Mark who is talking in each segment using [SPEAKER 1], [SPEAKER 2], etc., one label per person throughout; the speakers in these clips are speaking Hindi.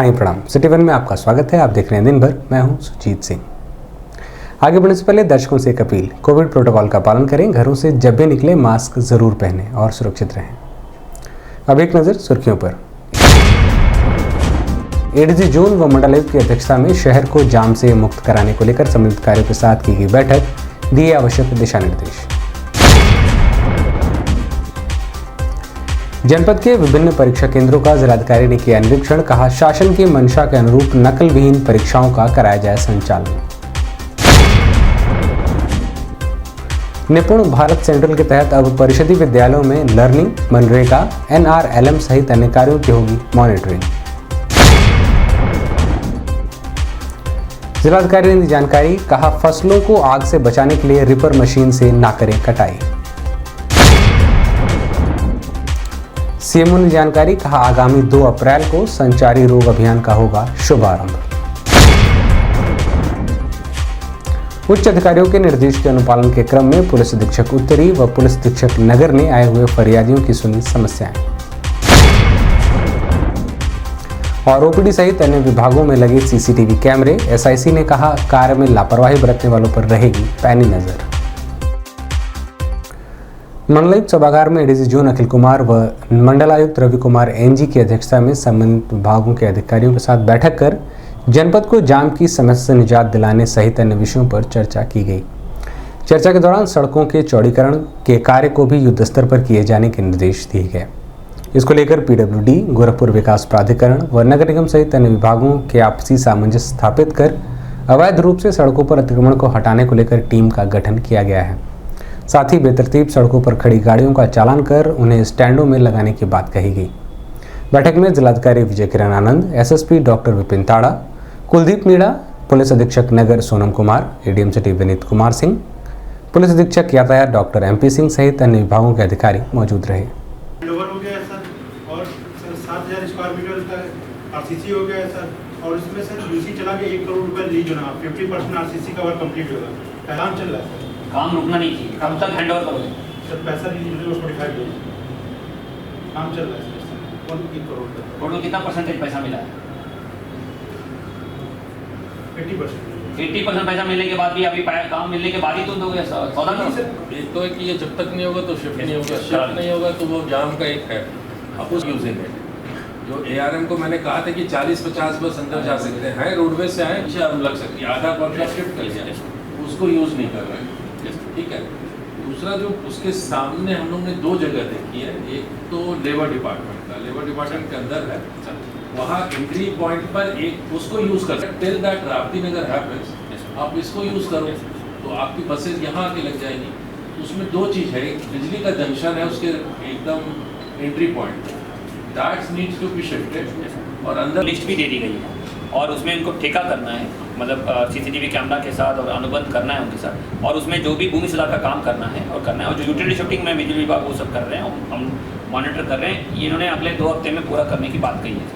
[SPEAKER 1] आगे प्रणाम, सिटी वन में आपका स्वागत है। आप देख रहे हैं दिन भर, मैं हूं सुजीत सिंह। आगे बढ़ने से पहले दर्शकों से एक अपील, कोविड प्रोटोकॉल का पालन करें, घरों से जब भी निकले मास्क जरूर पहनें और सुरक्षित रहें। अब एक नजर सुर्खियों पर। एडीजी जोन व मंडलायुक्त की अध्यक्षता में शहर को जाम से मुक्त कराने को लेकर संबंधित अधिकारियों के साथ की गई बैठक, दिए आवश्यक दिशा निर्देश। जनपद के विभिन्न परीक्षा केंद्रों का जिलाधिकारी ने किया निरीक्षण, कहा शासन की मंशा के अनुरूप नकल विहीन परीक्षाओं का कराया जाए संचालन। निपुण भारत सेंट्रल के तहत अब परिषदीय विद्यालयों में लर्निंग, मनरेगा, NRLM सहित अन्य कार्यों की होगी मॉनिटरिंग। जिलाधिकारी ने दी जानकारी, कहा फसलों को आग से बचाने के लिए रिपर मशीन से ना करें कटाई। सीएमओ ने जानकारी, कहा आगामी 2 अप्रैल को संचारी रोग अभियान का होगा शुभारंभ। उच्च अधिकारियों के निर्देश के अनुपालन के क्रम में पुलिस अधीक्षक उत्तरी व पुलिस अधीक्षक नगर ने आए हुए फरियादियों की सुनी समस्याएं। और ओपीडी सहित अन्य विभागों में लगे सीसीटीवी कैमरे, एसआईसी ने कहा कार्य में लापरवाही बरतने वालों पर रहेगी पैनी नजर। मंडलायुक्त सभागार में एडीजी जोन अखिल कुमार व मंडलायुक्त रवि कुमार NG की अध्यक्षता में संबंधित विभागों के अधिकारियों के साथ बैठक कर जनपद को जाम की समस्या से निजात दिलाने सहित अन्य विषयों पर चर्चा की गई। चर्चा के दौरान सड़कों के चौड़ीकरण के कार्य को भी युद्ध स्तर पर किए जाने के निर्देश दिए गए। इसको लेकर PWD, गोरखपुर विकास प्राधिकरण व नगर निगम सहित अन्य विभागों के आपसी सामंजस्य स्थापित कर अवैध रूप से सड़कों पर अतिक्रमण को हटाने को लेकर टीम का गठन किया गया है। साथ ही बेतरतीब सड़कों पर खड़ी गाड़ियों का चालान कर उन्हें स्टैंडों में लगाने की बात कही गई। बैठक में जिलाधिकारी Vijay Kiran Anand, SSP doctor Vipin Tada, Kuldeep Meena, police अधीक्षक नगर Sonam Kumar, ADM city Vineet Kumar Singh, police अधीक्षक यातायात डॉक्टर MP सिंह सहित अन्य विभागों के अधिकारी मौजूद रहे।
[SPEAKER 2] और सर 7000 स्क्वायर मीटर का RCC हो गया है सर, और इसमें सर UC चला के 1 करोड़ रुपए ली जो ना 50% RCC का वर्क कंप्लीट होगा। काम चल रहा है सर,
[SPEAKER 3] काम रुकना नहीं चाहिए। कब तक हैंडओवर करोगे
[SPEAKER 2] सर? पैसा लीजिए 45 डेज, काम चल रहा है सर। 1 करोड़ का
[SPEAKER 3] टोटल कितना परसेंटेज पैसा मिला है? 80% पैसा मिलने के बाद भी अभी काम मिलने के बाद ही तुम दोगे सौदा करो सर।
[SPEAKER 4] एक तो है कि ये जब तक नहीं होगा तो शिफ्ट नहीं होगा, शिफ्ट नहीं होगा तो वो जाम का एक है अपोज यूजिंग है। जो ARM को मैंने कहा था कि 40-50 बस अंदर जा सकते हैं, रोडवेज से आए पीछे लग सकती है, आधा कॉन्ट्रैक्ट शिफ्ट कर दिया, उसको यूज़ नहीं कर रहे हैं, ठीक है। दूसरा जो उसके सामने हम लोग ने 2 जगह देखी है, एक तो लेबर डिपार्टमेंट का, लेबर डिपार्टमेंट के अंदर है, वहाँ एंट्री पॉइंट पर एक उसको यूज़ कर सकते, till that Rapti Nagar happens आप इसको यूज़ करो तो आपकी बसेज यहाँ आके लग जाएगी। उसमें 2 चीज़ है, एक बिजली का जंक्शन है उसके एकदम entry point, that's needs to be shifted, और अंदर
[SPEAKER 3] लिस्ट भी दे दी गई है और उसमें इनको ठेका करना है, मतलब CCTV कैमरा के साथ और अनुबंध करना है उनके साथ, और उसमें जो भी भूमि सुधार का काम करना है और करना है, और जो यूटिलिटी शिफ्टिंग में बिजली विभाग वो सब कर रहे हैं, हम मॉनिटर कर रहे हैं। इन्होंने अगले 2 हफ्ते में पूरा करने की बात कही है,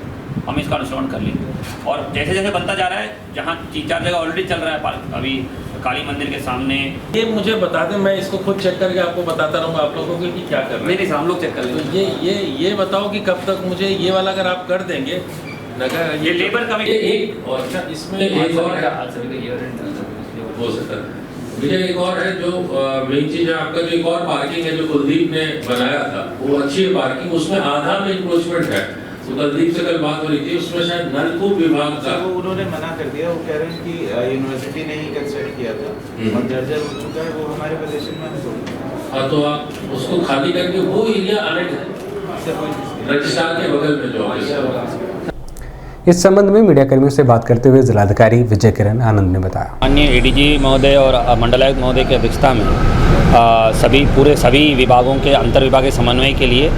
[SPEAKER 3] हम इसका अनुसरण कर लेंगे। और जैसे जैसे बनता जा रहा है, जहाँ 3-4 जगह ऑलरेडी चल रहा है, अभी काली मंदिर के सामने,
[SPEAKER 4] ये मुझे बता दें, मैं इसको खुद चेक करके आपको बताता रहूँगा आप लोगों को कि क्या कर रहे हैं।
[SPEAKER 3] नहीं हम लोग चेक कर लेंगे।
[SPEAKER 4] तो ये बताओ कि कब तक मुझे ये वाला अगर आप कर देंगे नगर,
[SPEAKER 3] ये लेबर का
[SPEAKER 4] एक और अच्छा इसमें एक और है हो सकता है मुझे, एक और है जो मेन चीज है आपका, जो एक और पार्किंग है जो कुलदीप ने बनाया था, वो अच्छी है पार्किंग, उसमें आधा में इंक्रोचमेंट है। तो कुलदीप से कल बात हो रही थी, उसमें शायद नलकूप विभाग का
[SPEAKER 5] वो उन्होंने मना कर दिया। वो कह रहे हैं कि यूनिवर्सिटी ने ही कंस्ट्रक्ट किया था और जर्जर हो चुका है, वो हमारे पोजीशन में नहीं।
[SPEAKER 4] हाँ तो आप उसको खाली करके वो एरिया अलग है रजिस्ट्रार के बगल में जो है।
[SPEAKER 1] इस संबंध में मीडिया कर्मियों से बात करते हुए जिलाधिकारी विजय किरण आनंद ने बताया,
[SPEAKER 3] माननीय ADG महोदय और मंडलायुक्त महोदय की अध्यक्षता में सभी विभागों के अंतर विभागीय समन्वय के लिए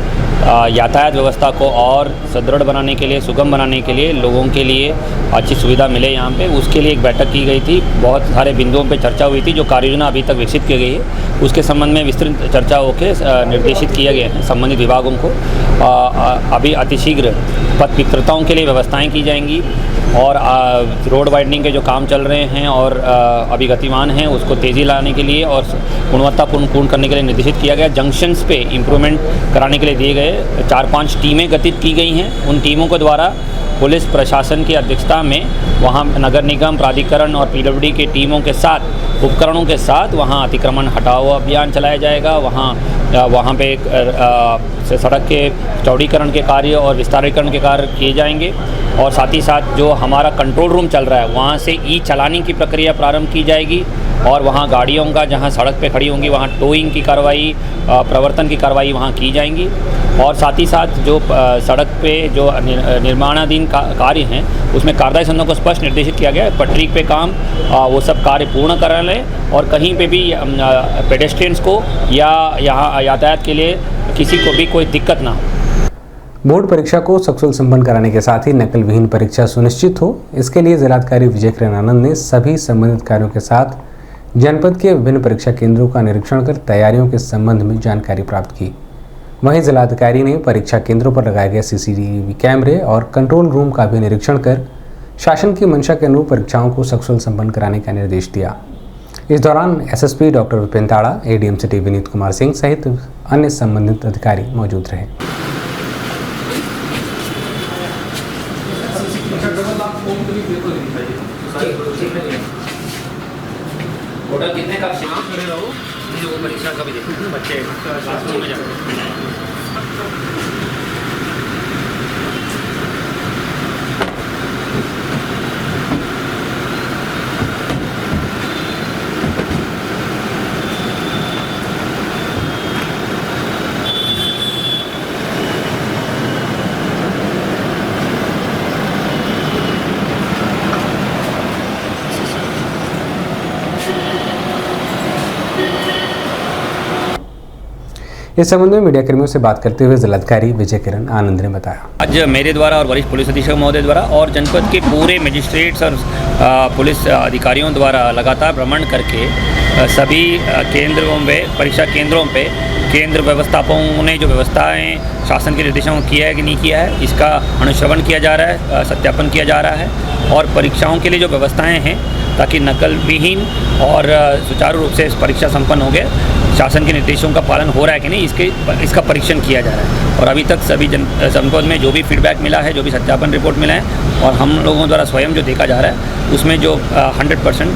[SPEAKER 3] यातायात व्यवस्था को और सुदृढ़ बनाने के लिए, सुगम बनाने के लिए, लोगों के लिए अच्छी सुविधा मिले यहाँ पे, उसके लिए एक बैठक की गई थी। बहुत सारे बिंदुओं पे चर्चा हुई थी। जो कार्य योजना अभी तक विकसित की गई है उसके संबंध में विस्तृत चर्चा होकर निर्देशित किया गया है संबंधित विभागों को। अभी अतिशीघ्र पथ विक्रेताओं के लिए व्यवस्थाएँ की जाएंगी और रोड वाइडनिंग के जो काम चल रहे हैं और अभी गतिमान हैं उसको तेज़ी लाने के लिए और गुणवत्तापूर्ण करने के लिए निर्देशित किया गया। जंक्शंस पे इम्प्रूवमेंट कराने के लिए दिए गए 4-5 टीमें गठित की गई हैं। उन टीमों के द्वारा पुलिस प्रशासन की अध्यक्षता में वहाँ नगर निगम प्राधिकरण और पीडब्ल्यूडी की टीमों के साथ उपकरणों के साथ वहाँ अतिक्रमण हटाओ अभियान चलाया जाएगा। वहाँ पे सड़क के चौड़ीकरण के कार्य और विस्तारीकरण के कार्य किए जाएंगे और साथ ही साथ जो हमारा कंट्रोल रूम चल रहा है वहाँ से ई चालानी की प्रक्रिया प्रारंभ की जाएगी और वहाँ गाड़ियों का जहाँ सड़क पे खड़ी होंगी वहाँ टोइंग की कार्रवाई प्रवर्तन की कार्रवाई वहाँ की जाएंगी और साथ ही साथ जो सड़क पे जो निर्माणाधीन कार्य हैं उसमें कार्यदायी संस्थाओं को स्पष्ट निर्देशित किया गया है पटरी पे काम वो सब कार्य पूर्ण करा लें और कहीं पे भी पेडेस्ट्रियंस को या यहाँ यातायात के लिए किसी को भी कोई दिक्कत ना हो।
[SPEAKER 1] बोर्ड परीक्षा को सकुशल संपन्न कराने के साथ ही नकल विहीन परीक्षा सुनिश्चित हो, इसके लिए जिलाधिकारी विजय किरण आनंद ने सभी संबंधित कार्यों के साथ जनपद के विभिन्न परीक्षा केंद्रों का निरीक्षण कर तैयारियों के संबंध में जानकारी प्राप्त की। वहीं जिलाधिकारी ने परीक्षा केंद्रों पर लगाए गए सीसीटीवी कैमरे और कंट्रोल रूम का भी निरीक्षण कर शासन की मंशा के अनुरूप परीक्षाओं को सकुशल संपन्न कराने का निर्देश दिया। इस दौरान एसएसपी डॉक्टर विपिन ताड़ा, एडीएम सिटी विनीत कुमार सिंह सहित अन्य संबंधित अधिकारी मौजूद रहे।
[SPEAKER 3] टोटल कितने का खड़े रहो वो परीक्षा का भी देखो बच्चे क्लासरूम में जाते
[SPEAKER 1] इस संबंध में मीडिया कर्मियों से बात करते हुए जिलाधिकारी विजय किरण आनंद ने बताया,
[SPEAKER 3] आज मेरे द्वारा और वरिष्ठ पुलिस अधीक्षक महोदय द्वारा और जनपद के पूरे मजिस्ट्रेट्स और पुलिस अधिकारियों द्वारा लगातार भ्रमण करके सभी केंद्रों में परीक्षा केंद्रों पे केंद्र व्यवस्थापकों ने जो व्यवस्थाएं शासन के निर्देशों को किया है कि नहीं किया है इसका अनुश्रवण किया जा रहा है, सत्यापन किया जा रहा है और परीक्षाओं के लिए जो व्यवस्थाएं हैं ताकि नकल विहीन और सुचारू रूप से परीक्षा संपन्न हो गए शासन के निर्देशों का पालन हो रहा है कि नहीं इसका परीक्षण किया जा रहा है। और अभी तक सभी जनपद में जो भी फीडबैक मिला है, जो भी सत्यापन रिपोर्ट मिला है और हम लोगों द्वारा स्वयं जो देखा जा रहा है उसमें जो 100%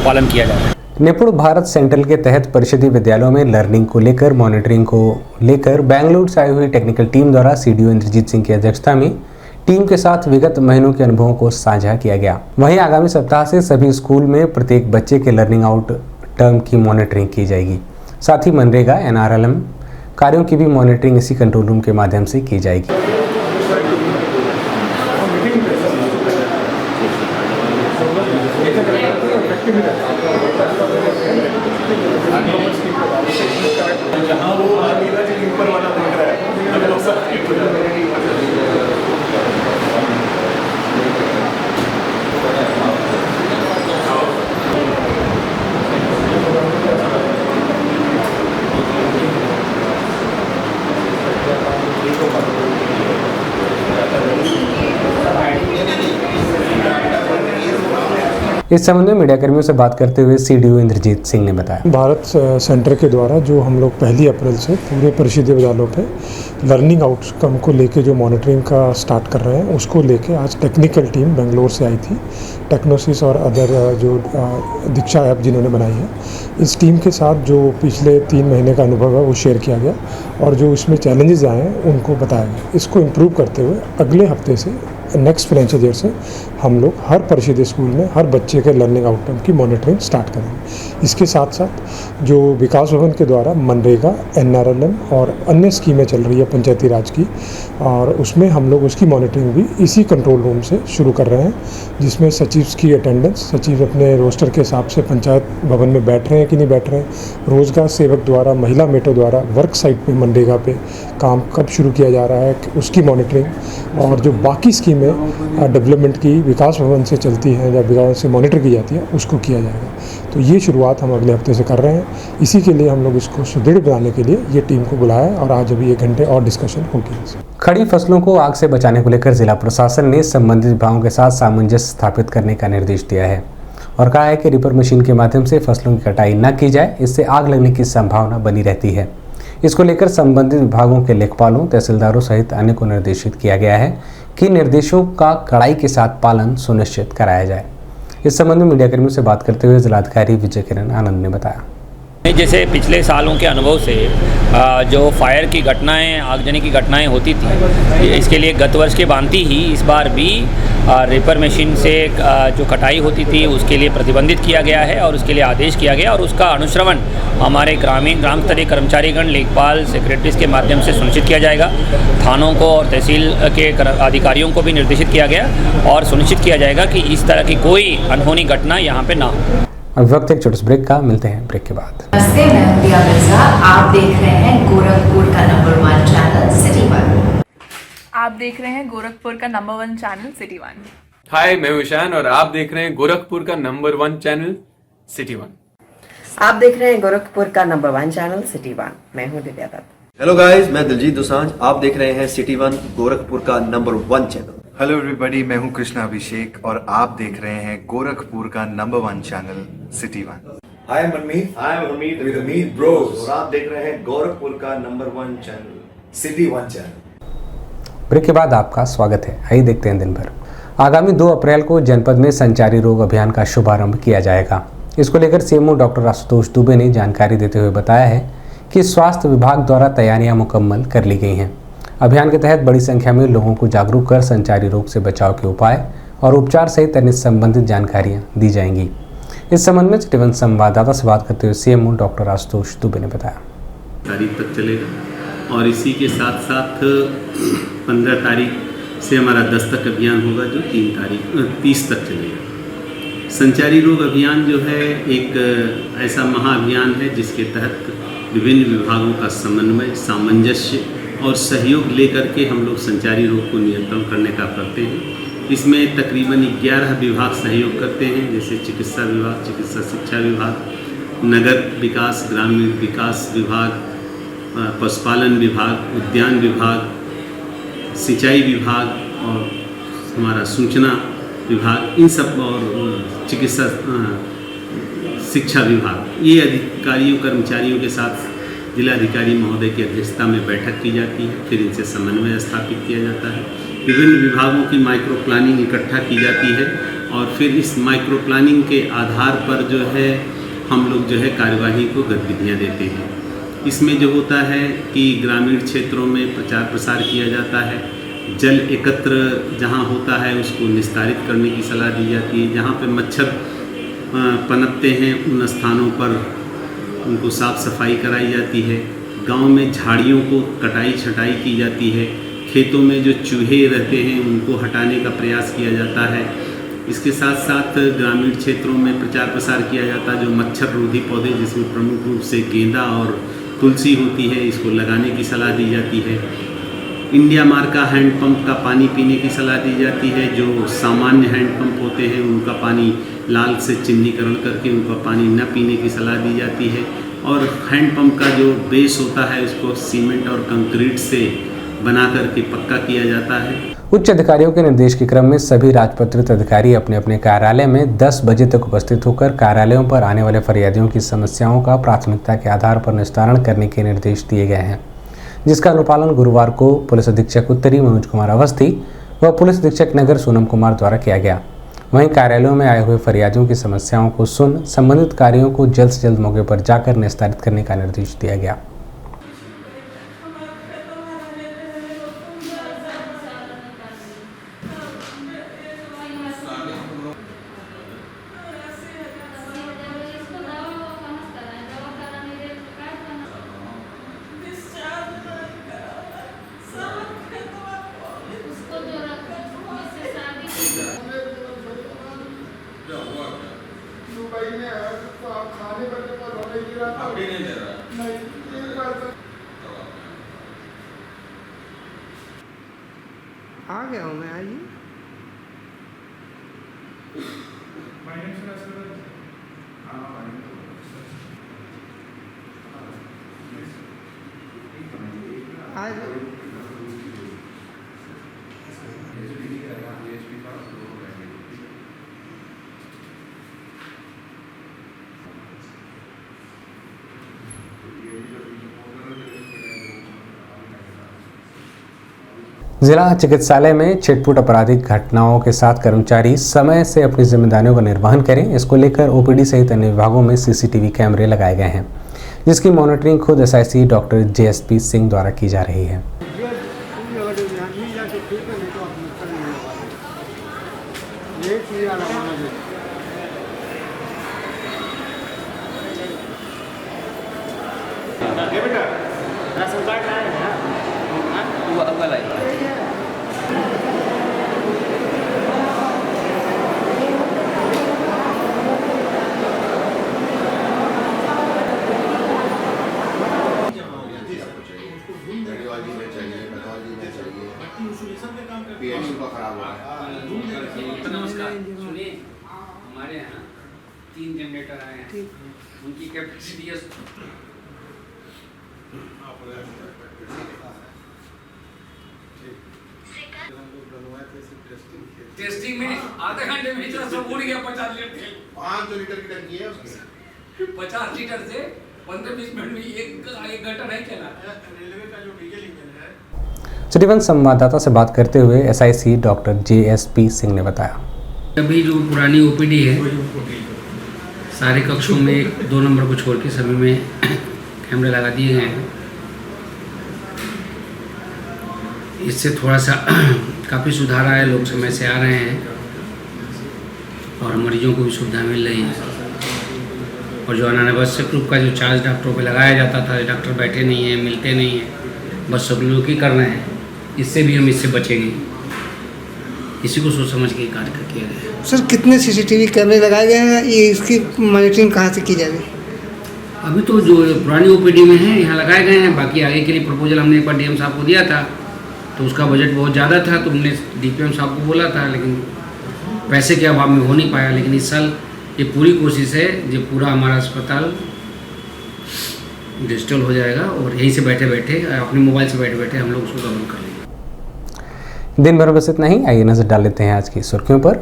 [SPEAKER 3] पालन किया जा रहा है।
[SPEAKER 1] निपुण भारत सेंट्रल के तहत परिषदीय विद्यालयों में लर्निंग को लेकर मॉनिटरिंग को लेकर बेंगलुरु से आई हुई टेक्निकल टीम द्वारा सीडीओ इंद्रजीत सिंह की अध्यक्षता में टीम के साथ विगत महीनों के अनुभवों को साझा किया गया। वहीं आगामी सप्ताह से सभी स्कूल में प्रत्येक बच्चे के लर्निंग आउट टर्म की मॉनिटरिंग की जाएगी। साथ ही मनरेगा NRLM कार्यों की भी मॉनिटरिंग इसी कंट्रोल रूम के माध्यम से की जाएगी। इस संबंध में मीडिया कर्मियों से बात करते हुए सीडीओ इंद्रजीत सिंह ने बताया,
[SPEAKER 6] भारत सेंटर के द्वारा जो हम लोग 1 अप्रैल से पूरे परिषदीय विद्यालयों पे लर्निंग आउटकम को लेके जो मॉनिटरिंग का स्टार्ट कर रहे हैं उसको लेके आज टेक्निकल टीम बेंगलोर से आई थी। टेक्नोसिस और अदर जो दीक्षा ऐप जिन्होंने बनाई है, इस टीम के साथ जो पिछले 3 महीने का अनुभव है वो शेयर किया गया और जो इसमें चैलेंजेस आए हैं उनको बताया गया। इसको इम्प्रूव करते हुए अगले हफ्ते से नेक्स्ट फाइनेंशियल ईयर से हम लोग हर परिषदीय स्कूल में हर बच्चे के लर्निंग आउटकम की मॉनिटरिंग स्टार्ट करेंगे। इसके साथ साथ जो विकास भवन के द्वारा मनरेगा, NRLM और अन्य स्कीमें चल रही है पंचायती राज की, और उसमें हम लोग उसकी मॉनिटरिंग भी इसी कंट्रोल रूम से शुरू कर रहे हैं, जिसमें सचिव की अटेंडेंस, सचिव अपने रोस्टर के हिसाब से पंचायत भवन में बैठ रहे हैं कि नहीं बैठ रहे हैं, रोजगार सेवक द्वारा, महिला मेटो द्वारा वर्क साइट पे मनरेगा पे काम कब शुरू किया जा रहा है उसकी मॉनिटरिंग, और जो बाकी स्कीमें डेवलपमेंट की विकास भवन से चलती हैं या विकास से मॉनिटर की जाती है उसको किया जाएगा। तो ये शुरुआत हम अगले हफ्ते से कर रहे हैं। इसी के लिए हम लोग इसको सुदृढ़ बनाने के लिए ये टीम को बुलाया है और आज अभी 1 घंटे और डिस्कशन होगी।
[SPEAKER 1] खड़ी फसलों को आग से बचाने को लेकर जिला प्रशासन ने संबंधित विभागों के साथ सामंजस्य स्थापित करने का निर्देश दिया है और कहा है कि रिपर मशीन के माध्यम से फसलों की कटाई न की जाए, इससे आग लगने की संभावना बनी रहती है। इसको लेकर संबंधित विभागों के लेखपालों, तहसीलदारों सहित अन्य को निर्देशित किया गया है कि निर्देशों का कड़ाई के साथ पालन सुनिश्चित कराया जाए। इस संबंध में मीडिया कर्मियों से बात करते हुए जिलाधिकारी विजय किरण आनंद ने बताया।
[SPEAKER 3] जैसे पिछले सालों के अनुभव से जो फायर की घटनाएं, आगजनी की घटनाएं होती थी, इसके लिए गत वर्ष के भांति ही इस बार भी रेपर मशीन से जो कटाई होती थी उसके लिए प्रतिबंधित किया गया है और उसके लिए आदेश किया गया और उसका अनुश्रवण हमारे ग्राम स्तरीय कर्मचारीगण, लेखपाल, सेक्रेटरीज के माध्यम से सुनिश्चित किया जाएगा। थानों को और तहसील के अधिकारियों को भी निर्देशित किया गया और सुनिश्चित किया जाएगा कि इस तरह की कोई अनहोनी घटना यहाँ पे ना हो।
[SPEAKER 1] अब वक्त एक छोटे से ब्रेक का, मिलते हैं ब्रेक के बाद।
[SPEAKER 7] नमस्ते, मैं हूं दिया मिर्जा। आप देख रहे हैं गोरखपुर का नंबर 1 चैनल सिटी 1।
[SPEAKER 8] आप देख रहे हैं गोरखपुर का नंबर 1 चैनल सिटी 1।
[SPEAKER 9] हाय, मैं हूं ईशान और आप देख रहे हैं गोरखपुर का नंबर 1 चैनल सिटी 1।
[SPEAKER 10] आप देख रहे हैं गोरखपुर का नंबर 1 चैनल सिटी 1। मैं हूं दिव्या दत्त।
[SPEAKER 11] हेलो गाइस, मैं दिलजीत दोसांझ। आप देख रहे हैं सिटी 1 गोरखपुर का नंबर 1 चैनल।
[SPEAKER 12] हेलो एवरीबॉडी, मैं हूं कृष्णा अभिषेक और आप देख रहे हैं गोरखपुर का number 1 channel city 1।
[SPEAKER 11] Hi Manmeet, I am Hameed with Hameed bros और आप देख रहे हैं गोरखपुर का number 1 channel city 1 channel.
[SPEAKER 1] Break के बाद आपका स्वागत है। आइए देखते हैं दिन भर। आगामी 2 अप्रैल को जनपद में संचारी रोग अभियान का शुभारंभ किया जाएगा। इसको लेकर सीएमओ डॉक्टर आशुतोष दुबे ने जानकारी देते हुए बताया है कि स्वास्थ्य विभाग द्वारा तैयारियां मुकम्मल कर ली गई हैं। अभियान के तहत बड़ी संख्या में लोगों को जागरूक कर संचारी रोग से बचाव के उपाय और उपचार सहित अन्य संबंधित जानकारियां दी जाएंगी। इस संबंध में सिटी 1 संवाददाता से बात करते हुए सीएमओ डॉक्टर आशुतोष दुबे ने बताया।
[SPEAKER 13] तारीख तक चलेगा और इसी के साथ साथ 15 तारीख से हमारा दस्तक अभियान होगा जो 30 तक चलेगा। संचारी रोग अभियान जो है एक ऐसा महाअभियान है जिसके तहत विभिन्न विभागों का समन्वय, सामंजस्य और सहयोग लेकर के हम लोग संचारी रोग को नियंत्रण करने का करते हैं। इसमें तकरीबन 11 विभाग सहयोग करते हैं, जैसे चिकित्सा विभाग, चिकित्सा शिक्षा विभाग, नगर विकास, ग्रामीण विकास विभाग, पशुपालन विभाग, उद्यान विभाग, सिंचाई विभाग और हमारा सूचना विभाग, इन सब और चिकित्सा शिक्षा विभाग। ये अधिकारियों कर्मचारियों के साथ जिलाधिकारी महोदय की अध्यक्षता में बैठक की जाती है, फिर इनसे समन्वय स्थापित किया जाता है। विभिन्न विभागों की माइक्रो प्लानिंग इकट्ठा की जाती है और फिर इस माइक्रो प्लानिंग के आधार पर जो है हम लोग जो है कार्यवाही को गतिविधियाँ देते हैं। इसमें जो होता है कि ग्रामीण क्षेत्रों में प्रचार प्रसार किया जाता है, जल एकत्र जहाँ होता है उसको निस्तारित करने की सलाह दी जाती है, जहाँ पे मच्छर पनपते हैं उन स्थानों पर उनको साफ सफाई कराई जाती है। गांव में झाड़ियों को कटाई छटाई की जाती है, खेतों में जो चूहे रहते हैं उनको हटाने का प्रयास किया जाता है। इसके साथ साथ ग्रामीण क्षेत्रों में प्रचार प्रसार किया जाता है जो मच्छर रोधी पौधे जिसमें प्रमुख रूप से गेंदा और तुलसी होती है, इसको लगाने की सलाह दी जाती है। इंडिया मार्का हैंडपंप का पानी पीने की सलाह दी जाती है। जो सामान्य हैंडपंप होते हैं उनका पानी लाल से चिन्हीकरण करके उनका पानी न पीने की सलाह दी जाती है और हैंडपंप का जो बेस होता है उसको सीमेंट और कंक्रीट से बना करके पक्का किया जाता है।
[SPEAKER 1] उच्च अधिकारियों के निर्देश के क्रम में सभी राजपत्रित अधिकारी अपने अपने कार्यालय में 10 बजे तक उपस्थित होकर कार्यालयों पर आने वाले फरियादियों की समस्याओं का प्राथमिकता के आधार पर निस्तारण करने के निर्देश दिए गए हैं, जिसका अनुपालन गुरुवार को पुलिस अधीक्षक उत्तरी मनोज कुमार अवस्थी व पुलिस अधीक्षक नगर सोनम कुमार द्वारा किया गया। वहीं कार्यालयों में आए हुए फरियादियों की समस्याओं को सुन संबंधित कार्यों को जल्द से जल्द मौके पर जाकर निस्तारित करने का निर्देश दिया गया।
[SPEAKER 10] आ गया हूँ मैं, आइए।
[SPEAKER 1] जिला चिकित्सालय में छिटपुट आपराधिक घटनाओं के साथ कर्मचारी समय से अपनी जिम्मेदारियों का निर्वहन करें, इसको लेकर ओपीडी सहित अन्य विभागों में सीसीटीवी कैमरे लगाए गए हैं, जिसकी मॉनिटरिंग खुद एसआईसी डॉक्टर जेएसपी सिंह द्वारा की जा रही है।
[SPEAKER 14] सुनिए, हमारे यहाँ 3 जनरेटर आए हैं, उनकी कैपेसिटी है। टेस्टिंग में आधे घंटे में इतना सब उड़ गया। 50 लीटर 500 लीटर की टंकी है उसकी। 50 लीटर से 15-20 मिनट में एक घंटा नहीं चला। रेलवे का जो डीजल इंजन है।
[SPEAKER 1] सिटी वन संवाददाता से बात करते हुए एसआईसी डॉक्टर जेएसपी सिंह ने बताया,
[SPEAKER 14] अभी जो पुरानी ओपीडी है, सारे कक्षों में 2 नंबर को छोड़ के सभी में कैमरे लगा दिए गए हैं। इससे थोड़ा सा काफ़ी सुधार आया, लोग समय से आ रहे हैं और मरीजों को भी सुविधा मिल रही है। और जो अनावश्यक रूप का जो चार्ज डॉक्टरों पे लगाया जाता था, डॉक्टर बैठे नहीं हैं, मिलते नहीं हैं, बस सब लोग ही कर रहे हैं, इससे भी हम इससे बचेंगे। इसी को सोच समझ के कार्य किया गया है।
[SPEAKER 15] सर, कितने सीसीटीवी कैमरे लगाए गए हैं? ये इसकी मॉनिटरिंग कहाँ से की जाएगी?
[SPEAKER 14] अभी तो जो पुरानी ओपीडी में है यहाँ लगाए गए हैं, बाकी आगे के लिए प्रपोजल हमने एक बार डीएम साहब को दिया था, तो उसका बजट बहुत ज़्यादा था, तो हमने डीपीएम साहब को बोला था, लेकिन पैसे के अभाव में हो नहीं पाया। लेकिन इस साल ये पूरी कोशिश है जो पूरा हमारा अस्पताल डिजिटल हो जाएगा और यहीं से बैठे बैठे अपने मोबाइल से बैठे बैठे हम लोग उसको कवर कर लेंगे।
[SPEAKER 1] दिन भर बस इतना ही। आइए नजर डाल लेते हैं आज की सुर्खियों पर।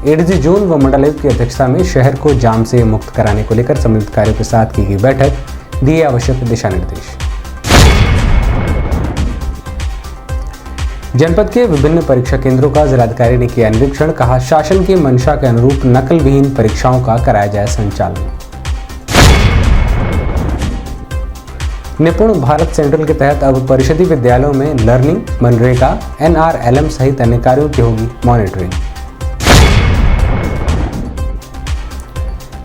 [SPEAKER 1] एडीजी जोन व मंडलायुक्त की अध्यक्षता में शहर को जाम से मुक्त कराने को लेकर संबंधित कार्यों के साथ की गई बैठक, दिए आवश्यक दिशा निर्देश। जनपद के विभिन्न परीक्षा केंद्रों का जिलाधिकारी ने किया निरीक्षण, कहा शासन की मंशा के अनुरूप नकल विहीन परीक्षाओं का कराया जाए संचालन। निपुण भारत सेंट्रल के तहत अब परिषदीय विद्यालयों में लर्निंग, मनरेगा, एनआरएलएम सहित अन्य कार्यों की होगी मॉनिटरिंग।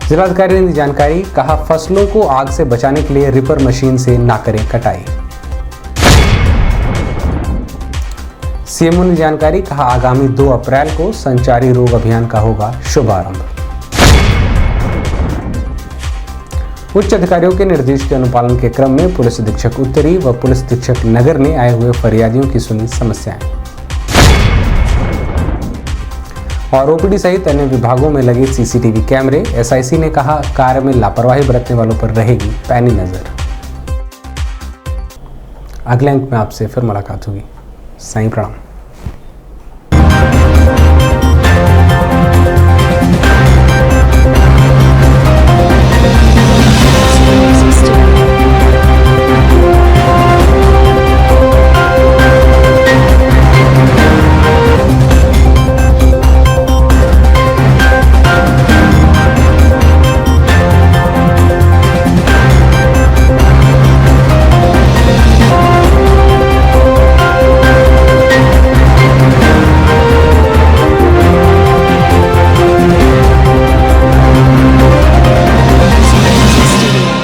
[SPEAKER 1] जिलाधिकारी ने दी जानकारी, कहा फसलों को आग से बचाने के लिए रिपर मशीन से ना करें कटाई। सीएमओ ने जानकारी, कहा आगामी 2 अप्रैल को संचारी रोग अभियान का होगा शुभारंभ। उच्च अधिकारियों के निर्देश के अनुपालन के क्रम में पुलिस अधीक्षक उत्तरी व पुलिस अधीक्षक नगर ने आए हुए फरियादियों की सुनी समस्याएं। और ओपीडी सहित अन्य विभागों में लगे सीसीटीवी कैमरे, एसआईसी ने कहा कार्य में लापरवाही बरतने वालों पर रहेगी पैनी नजर। अगले अंक में आपसे फिर मुलाकात होगी। साईं प्रणाम।